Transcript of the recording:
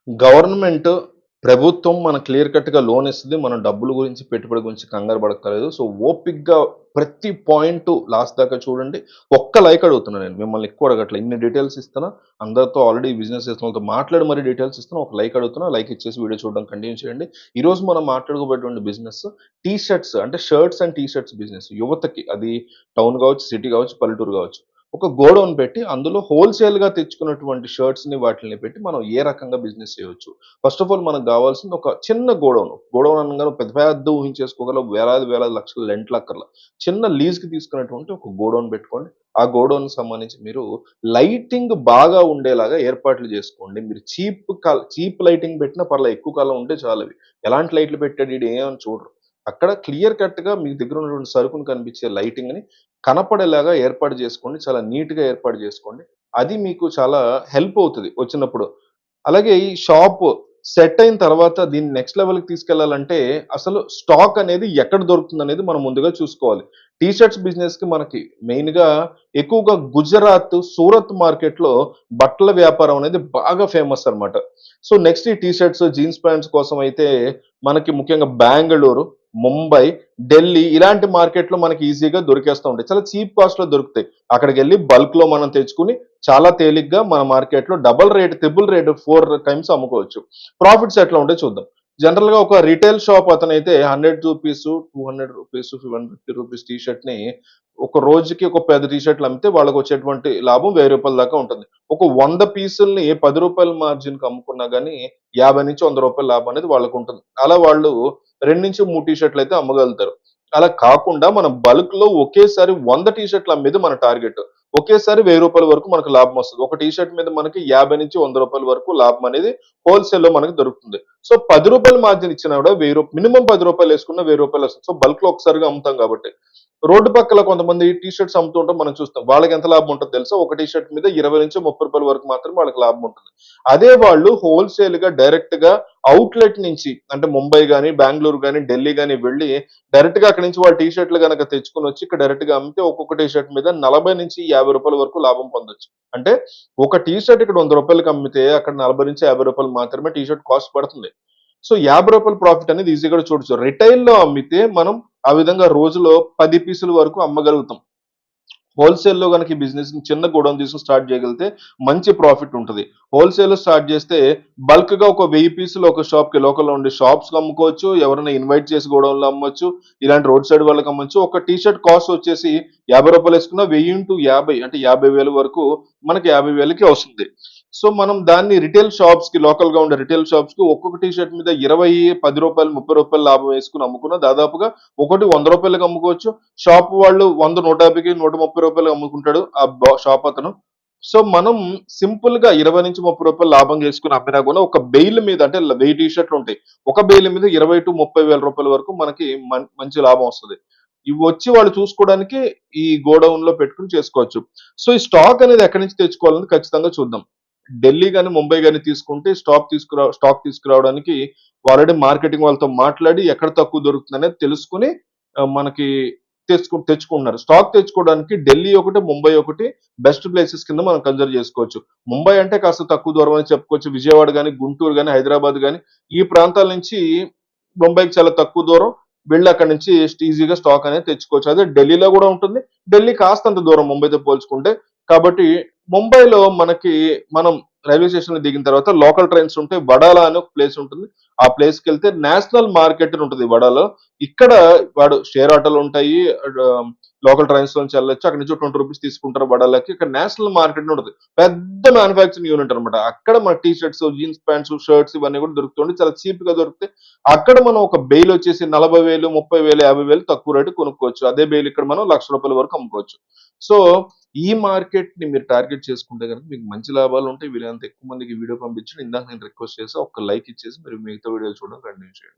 Government, ప్రభుత్వం మనకు clear కట్‌గా లోన్ ఇస్తది. మనం డబ్బుల గురించి, పెట్టుబడి గురించి కంగారు పడక్కర్లేదు. సో, ఓపికగా ప్రతి పాయింటు లాస్ట్ దాకా చూడండి. ఒక్క లైక్ అడుగుతున్నా నేను. మిమ్మల్ని ఎక్కువ అడగట్లే. ఇన్ని డీటెయిల్స్ ఇస్తున్నా. అందరితో ఆల్రెడీ బిజినెస్ చేసిన వాళ్ళతో మాట్లాడి మరి డీటెయిల్స్ ఇస్తున్నా. ఒక లైక్ అడుగుతున్నా. లైక్ ఇచ్చేసి వీడియో చూడడం కంటిన్యూ చేయండి. ఈరోజు మనం మాట్లాడుకోబోయేటువంటి బిజినెస్ టీ షర్ట్స్ అంటే shirts and T shirts business. యువతకి అది టౌన్ కావచ్చు, సిటీ కావచ్చు, పల్లెటూరు కావచ్చు. ఒక గోడౌన్ పెట్టి అందులో హోల్‌సేల్‌గా తెచ్చుకున్నటువంటి షర్ట్స్‌ని వాటిల్ని పెట్టి మనం ఏ రకంగా బిజినెస్ చేయొచ్చు. ఫస్ట్ ఆఫ్ ఆల్ మనకు గావాల్సింది ఒక చిన్న గోడౌన్. గోడౌన్ అనంగానే పెద్ద పెద్ద ఊహించేసుకోగలం. వేలాది, వేలాది లక్షలు రెంట్‌లక్కర్లా. చిన్న లీజ్‌కి తీసుకున్నటువంటి ఒక గోడౌన్ పెట్టుకోండి. ఆ గోడౌన్‌కి సంబంధించి మీరు లైటింగ్ బాగా ఉండేలాగా ఏర్పాట్లు జేసుకోండి. మీరు చీప్ లైటింగ్ పెట్టినా పర్లే ఎక్కువ కాలం ఉంటే చాలవి. ఎలాంటి లైట్లు పెట్టాడు ఈడు ఏమని చూడరు. అక్కడ క్లియర్ కట్‌గా మీ దగ్గర ఉన్నటువంటి సరుకును కనిపించే లైటింగ్‌ని కనపడేలాగా ఏర్పాటు చేసుకోండి. చాలా నీట్‌గా ఏర్పాటు చేసుకోండి. అది మీకు చాలా హెల్ప్ అవుతది వచ్చినప్పుడు. అలాగే ఈ షాప్ సెట్ అయిన తర్వాత దీన్ని నెక్స్ట్ లెవెల్‌కి తీసుకెళ్లాలంటే అసలు స్టాక్ అనేది ఎక్కడ దొరుకుతుందనేది మనం ముందుగా చూసుకోవాలి. టీ షర్ట్స్ బిజినెస్‌కి మనకి మెయిన్‌గా ఎక్కువగా గుజరాత్, సూరత్ మార్కెట్‌లో బట్టల వ్యాపారం అనేది బాగా ఫేమస్ అన్నమాట. సో, నెక్స్ట్ ఈ టీ షర్ట్స్, జీన్స్ ప్యాంట్స్ కోసం అయితే మనకి ముఖ్యంగా బెంగుళూరు, ముంబై, ఢిల్లీ ఇలాంటి మార్కెట్‌లో మనకి ఈజీగా దొరికేస్తా ఉంటాయి. చాలా చీప్ కాస్ట్‌లో దొరుకుతాయి. అక్కడికెళ్లి బల్క్‌లో మనం తెచ్చుకొని చాలా తేలిగ్గా మన మార్కెట్‌లో double rate, triple rate 4 times అమ్ముకోవచ్చు. ప్రాఫిట్స్ ఎట్లా ఉంటాయో చూద్దాం. జనరల్‌గా ఒక రిటైల్ షాప్ అతనైతే రూ. 100, రూ. 200, రూ. 150 టీ షర్ట్‌ని ఒక రోజుకి ఒక 10 టీ షర్ట్‌లు అమ్మితే వాళ్ళకొచ్చేటువంటి లాభం రూ. 1000 దాకా ఉంటుంది. ఒక 100 పీసుల్ని రూ. 10 మార్జిన్‌కి అమ్ముకున్నా గాని రూ. 50-100 లాభం అనేది వాళ్ళకుంటుంది. అలా వాళ్ళు 2-3 టీ షర్ట్‌లయితే అమ్మగలుగుతారు. అలా కాకుండా మనం బల్క్‌లో ఒకేసారి 100 టీ షర్ట్‌లు అమ్మేది మన టార్గెట్. ఒకేసారి రూ. 1000 వరకు మనకు లాభం వస్తది. ఒక టీ షర్ట్ మీద మనకి రూ. 50-100 వరకు లాభం అనేది హోల్‌సేల్‌లో మనకు దొరుకుతుంది. సో, రూ. 10 మార్జిన్ ఇచ్చినా కూడా మినిమమ్ రూ. 10 ఏసుకున్న రూ. 1000 వస్తుంది. సో, బల్క్‌లో ఒకసారిగా అమ్ముతాం కాబట్టి. రోడ్డు పక్కల కొంతమంది టీ షర్ట్స్ అమ్ముతూ ఉంటాం మనం చూస్తాం. వాళ్ళకి ఎంత లాభం ఉంటదో తెలుసా? ఒక టీ షర్ట్ మీద రూ. 20-30 వరకు మాత్రమే వాళ్ళకి లాభం ఉంటుంది. అదే వాళ్ళు హోల్‌సేల్‌గా డైరెక్ట్‌గా అవుట్‌లెట్ నుంచి అంటే ముంబై గాని, బెంగుళూరు గాని, ఢిల్లీ గాని వెళ్లి డైరెక్ట్‌గా అక్కడి నుంచి వాళ్ళు టీ షర్ట్‌లు గనక తెచ్చుకొనొచ్చి ఇక్కడ డైరెక్ట్‌గా అమ్మితే ఒక్కొక్క టీ షర్ట్ మీద రూ. 40-50 వరకు లాభం పొందొచ్చు. అంటే ఒక టీ షర్ట్ ఇక్కడ రూ. 100కి అమ్మితే అక్కడ రూ. 40-50 మాత్రమే టీ షర్ట్ కాస్ట్ పడుతుంది. సో, రూ. 50 ప్రాఫిట్ అనేది ఈజీగా చూడొచ్చు. రిటైల్‌లో అమ్మితే మనం ఆ విధంగా రోజులో 10 పీసుల వరకు అమ్మగలుగుతాం. హోల్‌సేల్‌లో గనక ఈ బిజినెస్‌ని చిన్న గోడౌన్ తీసుకొని స్టార్ట్ చేయగలిగితే మంచి ప్రాఫిట్ ఉంటది. హోల్‌సేల్‌లో స్టార్ట్ చేస్తే బల్క్‌గా ఒక 1000 పీసులు ఒక షాప్‌కి లోకల్‌లో ఉండే షాప్స్‌కి అమ్ముకోవచ్చు. ఎవరైనా ఇన్వైట్ చేసి గోడౌన్‌లో అమ్మొచ్చు. ఇలాంటి రోడ్ సైడ్ వాళ్ళకి అమ్మొచ్చు. ఒక టీ షర్ట్ కాస్ట్ వచ్చేసి రూ. 50 ఏసుకున్న 1000-50 అంటే 50,000 వరకు మనకి 50,000కి వస్తుంది. సో, మనం దాన్ని రిటైల్ షాప్స్‌కి లోకల్‌గా ఉండే రిటైల్ షాప్స్‌కి ఒక్కొక్క టీ షర్ట్ మీద 20, రూ. 10, రూ. 30 లాభం వేసుకొని అమ్ముకున్న దాదాపుగా ఒకటి రూ. 100కి అమ్ముకోవచ్చు. షాప్ వాళ్ళు 100, 150కి, రూ. 130 అమ్ముకుంటాడు ఆ షాప్ అతను. సో, మనం సింపుల్‌గా రూ. 20-30 లాభం చేసుకొని అమ్మినా కూడా ఒక బెయిల్ మీద అంటే 1000 టీ షర్ట్‌లు ఉంటాయి. ఒక బెయిల్ మీద 20,000-30,000 రూపాయల వరకు మనకి మంచి లాభం వస్తది. ఇవి వచ్చి వాళ్ళు చూసుకోవడానికి ఈ గోడౌన్‌లో పెట్టుకొని చేసుకోవచ్చు. సో, ఈ స్టాక్ అనేది ఎక్కడి నుంచి తెచ్చుకోవాలని ఖచ్చితంగా చూద్దాం. ఢిల్లీ గాని, ముంబై గాని తీసుకుంటే స్టాక్ తీసుకురావడానికి ఆల్రెడీ మార్కెటింగ్ వాళ్ళతో మాట్లాడి ఎక్కడ తక్కువ దొరుకుతుందనేది తెలుసుకొని మనకి తెచ్చుకుంటున్నారు. స్టాక్ తెచ్చుకోవడానికి ఢిల్లీ ఒకటి, ముంబై ఒకటి బెస్ట్ ప్లేసెస్ కింద మనం కన్సిడర్ చేసుకోవచ్చు. ముంబై అంటే కాస్త తక్కువ దూరం అని చెప్పుకోవచ్చు. విజయవాడ గాని, గుంటూరు గాని, హైదరాబాద్ గాని ఈ ప్రాంతాల నుంచి ముంబైకి చాలా తక్కువ దూరం. వెళ్లి అక్కడి నుంచి ఈజీగా స్టాక్ అనేది తెచ్చుకోవచ్చు. అదే ఢిల్లీలో కూడా ఉంటుంది. ఢిల్లీ కాస్తంత దూరం ముంబైతో పోల్చుకుంటే. కాబట్టి ముంబైలో మనకి మనం రైల్వే స్టేషన్‌లో దిగిన తర్వాత లోకల్ ట్రైన్స్ ఉంటాయి. వడాలా అని ఒక ప్లేస్ ఉంటుంది. ఆ ప్లేస్‌కెళ్తే నేషనల్ మార్కెట్ అని ఉంటది వడాలో. ఇక్కడ వాడు షేర్ ఆటోలుంటాయి. లోకల్ ట్రైన్స్‌లో నుంచి ఎళ్ళొచ్చు. అక్కడి నుంచి రూ. 20 తీసుకుంటారు వడాలాకి. ఇక్కడ నేషనల్ మార్కెట్ అని ఉంటది. పెద్ద మ్యానుఫ్యాక్చరింగ్ యూనిట్ అన్నమాట. అక్కడ మన T shirts, jeans pants, shirts ఇవన్నీ కూడా దొరుకుతుంటాయి. చాలా చీప్‌గా దొరుకుతాయి. అక్కడ మనం ఒక బెయిల్ వచ్చేసి 40,000, 30,000, 50,000 తక్కువ రేటుకి కొనుక్కోవచ్చు. అదే బెయిల్ ఇక్కడ మనం రూ. 1,00,000 వరకు అమ్ముకోవచ్చు. సో, ఈ మార్కెట్‌ని మీరు టార్గెట్ చేసుకుంటే గనుక మీకు మంచి లాభాలుంటాయి. వీలైనంత ఎక్కువ మందికి ఈ వీడియో పంపించండి. ఇందాక నేను రిక్వెస్ట్ చేశా. ఒక్క లైక్ ఇచ్చేసి మీరు మిగతా వీడియోలు చూడడం కంటిన్యూ చేయండి.